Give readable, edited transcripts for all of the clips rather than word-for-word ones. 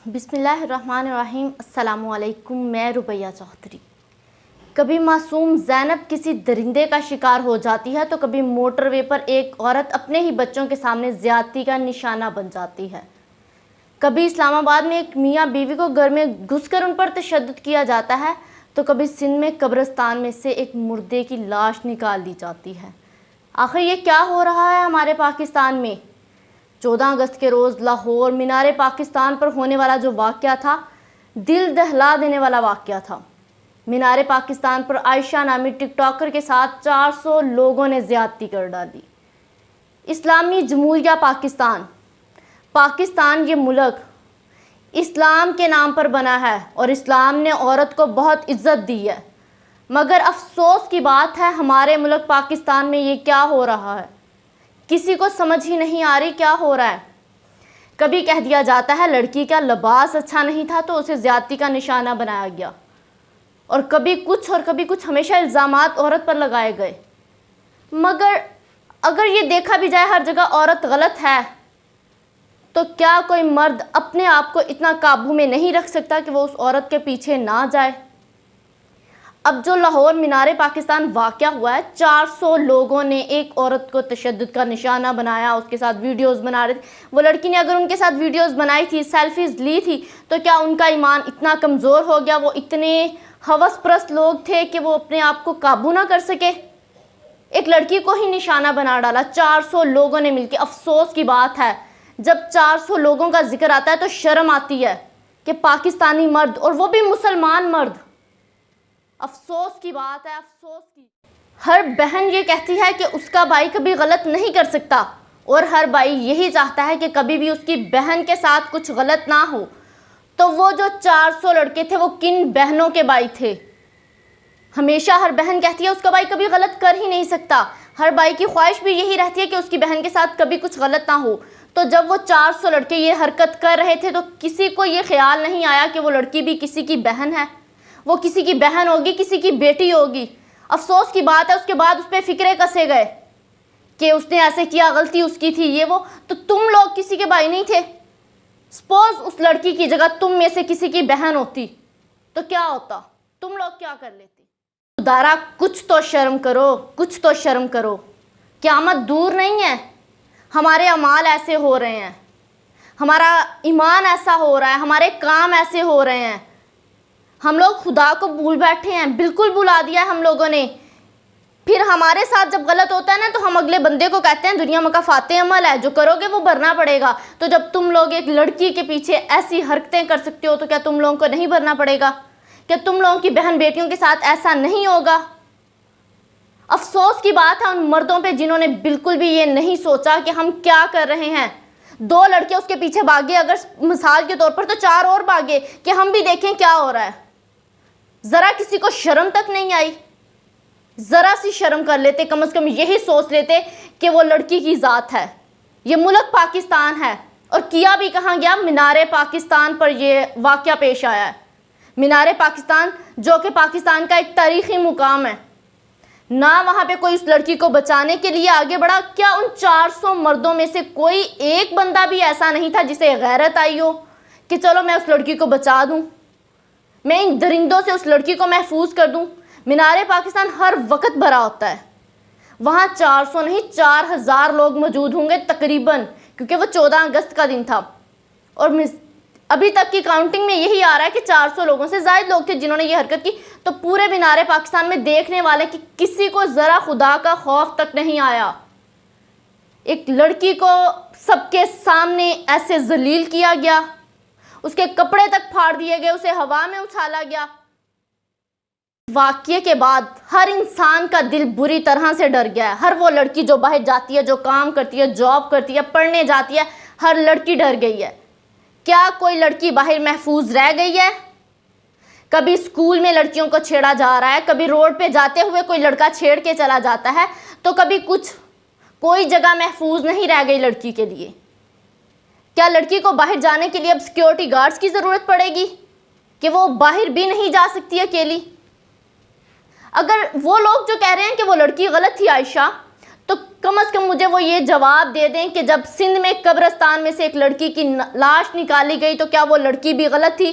بسم اللہ الرحمن الرحیم۔ السلام علیکم۔ میں ربیہ چودھری۔ کبھی معصوم زینب کسی درندے کا شکار ہو جاتی ہے تو کبھی موٹر وے پر ایک عورت اپنے ہی بچوں کے سامنے زیادتی کا نشانہ بن جاتی ہے۔ کبھی اسلام آباد میں ایک میاں بیوی کو گھر میں گھس کر ان پر تشدد کیا جاتا ہے تو کبھی سندھ میں قبرستان میں سے ایک مردے کی لاش نکال دی جاتی ہے۔ آخر یہ کیا ہو رہا ہے ہمارے پاکستان میں؟ 14 اگست کے روز لاہور مینار پاکستان پر ہونے والا جو واقعہ تھا دل دہلا دینے والا واقعہ تھا۔ مینار پاکستان پر عائشہ نامی ٹک ٹاکر کے ساتھ 400 لوگوں نے زیادتی کر ڈالی۔ اسلامی جمہوریہ پاکستان یہ ملک اسلام کے نام پر بنا ہے اور اسلام نے عورت کو بہت عزت دی ہے، مگر افسوس کی بات ہے ہمارے ملک پاکستان میں یہ کیا ہو رہا ہے؟ کسی کو سمجھ ہی نہیں آ رہی کیا ہو رہا ہے۔ کبھی کہہ دیا جاتا ہے لڑکی کا لباس اچھا نہیں تھا تو اسے زیادتی کا نشانہ بنایا گیا، اور کبھی کچھ ہمیشہ الزامات عورت پر لگائے گئے۔ مگر اگر یہ دیکھا بھی جائے ہر جگہ عورت غلط ہے تو کیا کوئی مرد اپنے آپ کو اتنا قابو میں نہیں رکھ سکتا کہ وہ اس عورت کے پیچھے نہ جائے؟ اب جو لاہور مینار پاکستان واقعہ ہوا ہے، 400 لوگوں نے ایک عورت کو تشدد کا نشانہ بنایا، اس کے ساتھ ویڈیوز بنا رہے تھے۔ وہ لڑکی نے اگر ان کے ساتھ ویڈیوز بنائی تھی، سیلفیز لی تھی، تو کیا ان کا ایمان اتنا کمزور ہو گیا؟ وہ اتنے ہوس پرست لوگ تھے کہ وہ اپنے آپ کو قابو نہ کر سکے؟ ایک لڑکی کو ہی نشانہ بنا ڈالا 400 لوگوں نے مل کے۔ افسوس کی بات ہے جب 400 لوگوں کا ذکر آتا ہے تو شرم آتی ہے کہ پاکستانی مرد، اور وہ بھی مسلمان مرد، افسوس کی بات ہے، افسوس کی۔ ہر بہن یہ کہتی ہے کہ اس کا بھائی کبھی غلط نہیں کر سکتا، اور ہر بھائی یہی چاہتا ہے کہ کبھی بھی اس کی بہن کے ساتھ کچھ غلط نہ ہو۔ تو وہ جو 400 لڑکے تھے وہ کن بہنوں کے بھائی تھے؟ ہمیشہ ہر بہن کہتی ہے اس کا بھائی کبھی غلط کر ہی نہیں سکتا۔ ہر بھائی کی خواہش بھی یہی رہتی ہے کہ اس کی بہن کے ساتھ کبھی کچھ غلط نہ ہو۔ تو جب وہ 400 لڑکے یہ حرکت کر رہے تھے تو کسی کو یہ خیال نہیں آیا کہ وہ لڑکی بھی کسی کی بہن ہے، وہ کسی کی بہن ہوگی، کسی کی بیٹی ہوگی۔ افسوس کی بات ہے اس کے بعد اس پہ فکرے کسے گئے کہ اس نے ایسے کیا، غلطی اس کی تھی، یہ وہ۔ تو تم لوگ کسی کے بھائی نہیں تھے؟ سپوز اس لڑکی کی جگہ تم میں سے کسی کی بہن ہوتی تو کیا ہوتا؟ تم لوگ کیا کر لیتے؟ خدارا کچھ تو شرم کرو، کچھ تو شرم کرو۔ قیامت دور نہیں ہے، ہمارے اعمال ایسے ہو رہے ہیں، ہمارا ایمان ایسا ہو رہا ہے، ہمارے کام ایسے ہو رہے ہیں، ہم لوگ خدا کو بھول بیٹھے ہیں، بالکل بھلا دیا ہے ہم لوگوں نے۔ پھر ہمارے ساتھ جب غلط ہوتا ہے نا تو ہم اگلے بندے کو کہتے ہیں دنیا مکافات عمل ہے، جو کرو گے وہ بھرنا پڑے گا۔ تو جب تم لوگ ایک لڑکی کے پیچھے ایسی حرکتیں کر سکتے ہو تو کیا تم لوگوں کو نہیں بھرنا پڑے گا؟ کیا تم لوگوں کی بہن بیٹیوں کے ساتھ ایسا نہیں ہوگا؟ افسوس کی بات ہے ان مردوں پہ جنہوں نے بالکل بھی یہ نہیں سوچا کہ ہم کیا کر رہے ہیں۔ 2 لڑکے اس کے پیچھے بھاگے، اگر مثال کے طور پر تو 4 اور بھاگے کہ ہم بھی دیکھیں کیا ہو رہا ہے۔ ذرا کسی کو شرم تک نہیں آئی؟ ذرا سی شرم کر لیتے، کم از کم یہی سوچ لیتے کہ وہ لڑکی کی ذات ہے، یہ ملک پاکستان ہے۔ اور کیا بھی کہاں گیا؟ مینار پاکستان پر یہ واقعہ پیش آیا ہے۔ مینار پاکستان جو کہ پاکستان کا ایک تاریخی مقام ہے، نہ وہاں پہ کوئی اس لڑکی کو بچانے کے لیے آگے بڑھا۔ کیا ان 400 مردوں میں سے کوئی ایک بندہ بھی ایسا نہیں تھا جسے غیرت آئی ہو کہ چلو میں اس لڑکی کو بچا دوں، میں ان درندوں سے اس لڑکی کو محفوظ کر دوں؟ مینار پاکستان ہر وقت بھرا ہوتا ہے، وہاں 400 نہیں 4000 لوگ موجود ہوں گے تقریباً، کیونکہ وہ 14 اگست کا دن تھا۔ اور ابھی تک کی کاؤنٹنگ میں یہی آ رہا ہے کہ 400 لوگوں سے زائد لوگ تھے جنہوں نے یہ حرکت کی۔ تو پورے مینار پاکستان میں دیکھنے والے کہ کسی کو ذرا خدا کا خوف تک نہیں آیا۔ ایک لڑکی کو سب کے سامنے ایسے ذلیل کیا گیا، اس کے کپڑے تک پھاڑ دیے گئے، اسے ہوا میں اچھالا گیا۔ واقعے کے بعد ہر انسان کا دل بری طرح سے ڈر گیا ہے۔ ہر وہ لڑکی جو باہر جاتی ہے، جو کام کرتی ہے، جاب کرتی ہے، پڑھنے جاتی ہے، ہر لڑکی ڈر گئی ہے۔ کیا کوئی لڑکی باہر محفوظ رہ گئی ہے؟ کبھی اسکول میں لڑکیوں کو چھیڑا جا رہا ہے، کبھی روڈ پہ جاتے ہوئے کوئی لڑکا چھیڑ کے چلا جاتا ہے، تو کبھی کوئی جگہ محفوظ نہیں رہ گئی لڑکی کے لیے۔ کیا لڑکی کو باہر جانے کے لیے اب سیکیورٹی گارڈز کی ضرورت پڑے گی کہ وہ باہر بھی نہیں جا سکتی اکیلی؟ اگر وہ لوگ جو کہہ رہے ہیں کہ وہ لڑکی غلط تھی عائشہ، تو کم از کم مجھے وہ یہ جواب دے دیں کہ جب سندھ میں قبرستان میں سے ایک لڑکی کی لاش نکالی گئی تو کیا وہ لڑکی بھی غلط تھی؟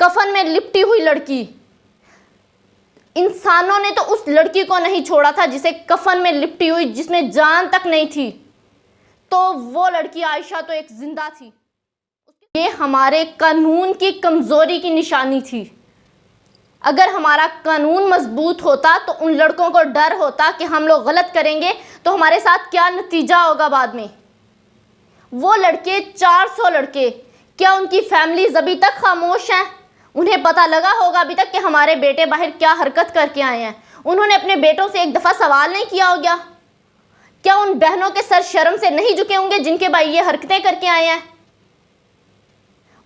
کفن میں لپٹی ہوئی لڑکی، انسانوں نے تو اس لڑکی کو نہیں چھوڑا تھا جسے کفن میں لپٹی ہوئی، جس میں جان تک نہیں تھی، تو وہ لڑکی عائشہ تو ایک زندہ تھی۔ یہ ہمارے قانون کی کمزوری کی نشانی تھی۔ اگر ہمارا قانون مضبوط ہوتا تو ان لڑکوں کو ڈر ہوتا کہ ہم لوگ غلط کریں گے تو ہمارے ساتھ کیا نتیجہ ہوگا بعد میں۔ وہ لڑکے 400 لڑکے، کیا ان کی فیملیز ابھی تک خاموش ہیں؟ انہیں پتہ لگا ہوگا ابھی تک کہ ہمارے بیٹے باہر کیا حرکت کر کے آئے ہیں؟ انہوں نے اپنے بیٹوں سے ایک دفعہ سوال نہیں کیا ہوگا؟ کیا ان بہنوں کے سر شرم سے نہیں جھکے ہوں گے جن کے بھائی یہ حرکتیں کر کے آئے ہیں؟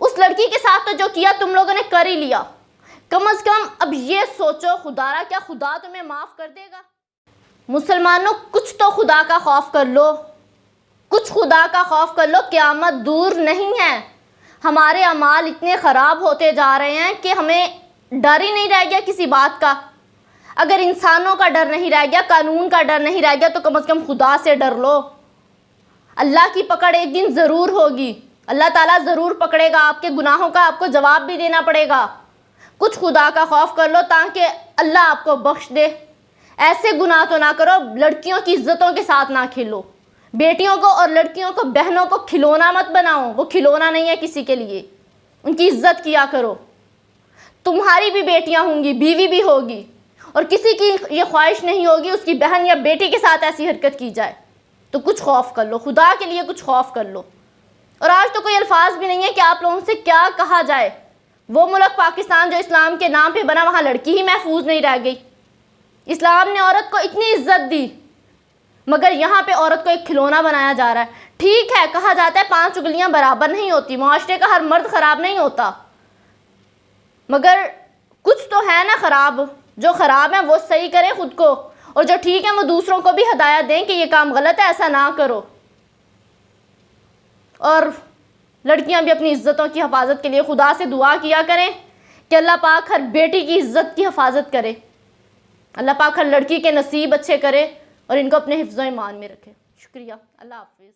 اس لڑکی کے ساتھ تو جو کیا تم لوگوں نے کر ہی لیا۔ کم از کم اب یہ سوچو خدا را، کیا خدا تمہیں معاف کر دے گا؟ مسلمانوں، کچھ تو خدا کا خوف کر لو، کچھ خدا کا خوف کر لو، قیامت دور نہیں ہے۔ ہمارے اعمال اتنے خراب ہوتے جا رہے ہیں کہ ہمیں ڈر ہی نہیں رہ گیا کسی بات کا۔ اگر انسانوں کا ڈر نہیں رہ گیا، قانون کا ڈر نہیں رہ گیا، تو کم از کم خدا سے ڈر لو۔ اللہ کی پکڑ ایک دن ضرور ہوگی، اللہ تعالیٰ ضرور پکڑے گا، آپ کے گناہوں کا آپ کو جواب بھی دینا پڑے گا۔ کچھ خدا کا خوف کر لو تاکہ اللہ آپ کو بخش دے۔ ایسے گناہ تو نہ کرو، لڑکیوں کی عزتوں کے ساتھ نہ کھیلو، بیٹیوں کو اور لڑکیوں کو، بہنوں کو کھلونا مت بناؤ، وہ کھلونا نہیں ہے کسی کے لیے، ان کی عزت کیا کرو۔ تمہاری بھی بیٹیاں ہوں گی، بیوی بھی ہوگی، اور کسی کی یہ خواہش نہیں ہوگی اس کی بہن یا بیٹی کے ساتھ ایسی حرکت کی جائے، تو کچھ خوف کر لو، خدا کے لیے کچھ خوف کر لو۔ اور آج تو کوئی الفاظ بھی نہیں ہے کہ آپ لوگوں سے کیا کہا جائے۔ وہ ملک پاکستان جو اسلام کے نام پہ بنا، وہاں لڑکی ہی محفوظ نہیں رہ گئی۔ اسلام نے عورت کو اتنی عزت دی، مگر یہاں پہ عورت کو ایک کھلونا بنایا جا رہا ہے۔ ٹھیک ہے، کہا جاتا ہے 5 انگلیاں برابر نہیں ہوتی، معاشرے کا ہر مرد خراب نہیں ہوتا، مگر کچھ تو ہے نا خراب۔ جو خراب ہیں وہ صحیح کریں خود کو، اور جو ٹھیک ہیں وہ دوسروں کو بھی ہدایت دیں کہ یہ کام غلط ہے، ایسا نہ کرو۔ اور لڑکیاں بھی اپنی عزتوں کی حفاظت کے لیے خدا سے دعا کیا کریں کہ اللہ پاک ہر بیٹی کی عزت کی حفاظت کرے، اللہ پاک ہر لڑکی کے نصیب اچھے کرے اور ان کو اپنے حفظ و ایمان میں رکھے۔ شکریہ، اللہ حافظ۔